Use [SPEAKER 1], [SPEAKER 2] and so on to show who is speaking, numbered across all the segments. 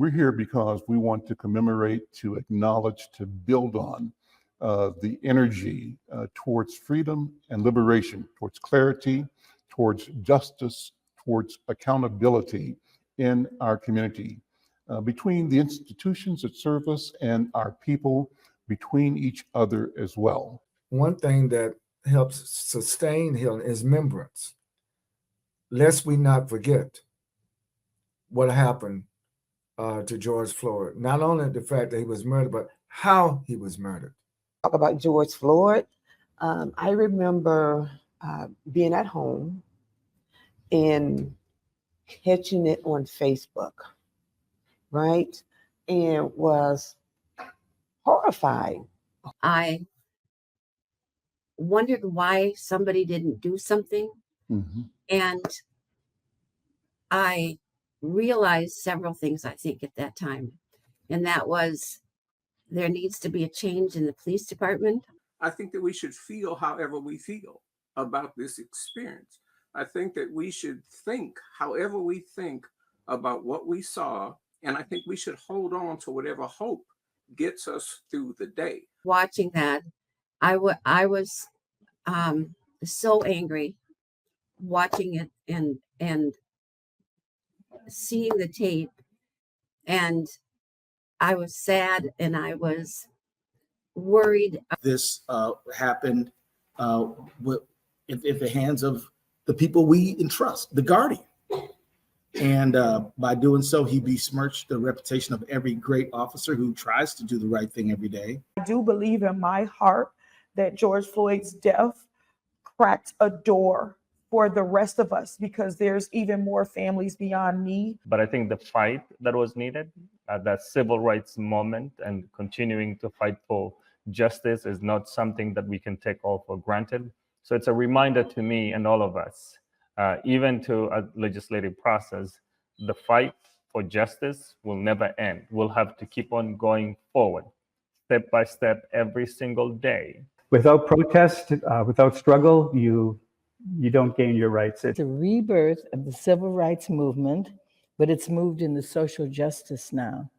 [SPEAKER 1] We're here because we want to commemorate, to acknowledge, to build on the energy towards freedom and liberation, towards clarity, towards justice, towards accountability in our community, between the institutions that serve us and our people, between each other as well.
[SPEAKER 2] One thing that helps sustain healing is remembrance. Lest we not forget what happened to George Floyd. Not only the fact that he was murdered, but how he was murdered.
[SPEAKER 3] Talk about George Floyd. I remember being at home and catching it on Facebook, right? And was horrified.
[SPEAKER 4] I wondered why somebody didn't do something.
[SPEAKER 1] Mm-hmm.
[SPEAKER 4] And I realized several things, I think, at that time. And that was, there needs to be a change in the police department.
[SPEAKER 5] I think that we should feel however we feel about this experience. I think that we should think however we think about what we saw. And I think we should hold on to whatever hope gets us through the day.
[SPEAKER 4] Watching that, I was so angry watching it and seeing the tape, and I was sad and I was worried.
[SPEAKER 6] This happened in the hands of the people we entrust, the Guardian. And by doing so, he besmirched the reputation of every great officer who tries to do the right thing every day.
[SPEAKER 7] I do believe in my heart that George Floyd's death cracked a door for the rest of us, because there's even more families beyond me.
[SPEAKER 8] But I think the fight that was needed, that civil rights moment, and continuing to fight for justice is not something that we can take all for granted. So it's a reminder to me and all of us, even to a legislative process, the fight for justice will never end. We'll have to keep on going forward, step by step, every single day.
[SPEAKER 9] Without protest, without struggle, you don't gain your rights.
[SPEAKER 10] It's a rebirth of the civil rights movement, but it's moved into social justice now.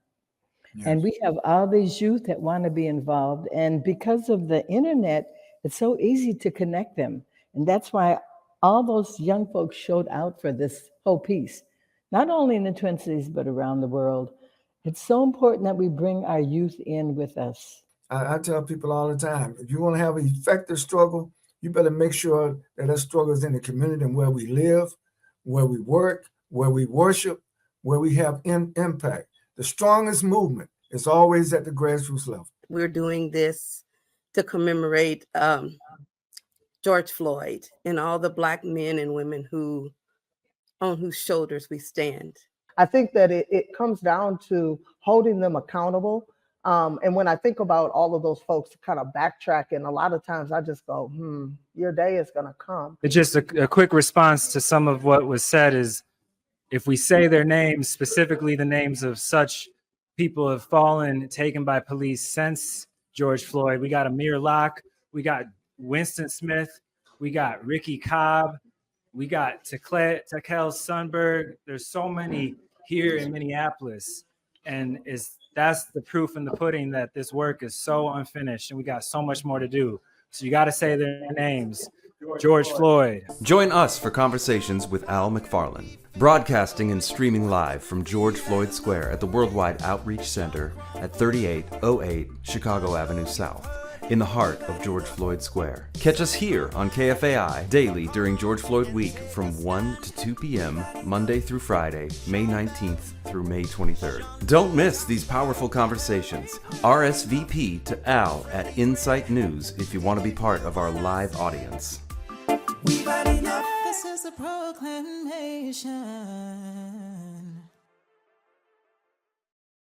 [SPEAKER 10] Yes. And we have all these youth that want to be involved. And because of the internet, it's so easy to connect them. And that's why all those young folks showed out for this whole piece, not only in the Twin Cities, but around the world. It's so important that we bring our youth in with us.
[SPEAKER 2] I tell people all the time, if you want to have an effective struggle, you better make sure that that struggle is in the community and where we live, where we work, where we worship, where we have impact. The strongest movement is always at the grassroots level.
[SPEAKER 11] We're doing this to commemorate George Floyd and all the Black men and women on whose shoulders we stand.
[SPEAKER 3] I think that it comes down to holding them accountable. And when I think about all of those folks kind of backtracking, a lot of times I just go, your day is going to come.
[SPEAKER 12] It's just a quick response to some of what was said is, if we say their names, specifically the names of such people have fallen, taken by police since George Floyd. We got Amir Locke, we got Winston Smith, we got Ricky Cobb, we got Takel Sundberg. There's so many here in Minneapolis, and that's the proof in the pudding that this work is so unfinished and we got so much more to do. So you got to say their names. George Floyd.
[SPEAKER 13] Join us for Conversations with Al McFarlane, broadcasting and streaming live from George Floyd Square at the Worldwide Outreach Center at 3808 Chicago Avenue South, in the heart of George Floyd Square. Catch us here on KFAI daily during George Floyd Week from 1 to 2 p.m. Monday through Friday, May 19th through May 23rd. Don't miss these powerful conversations. RSVP to Al at Insight News if you want to be part of our live audience.
[SPEAKER 14] We've had enough. This is a proclamation.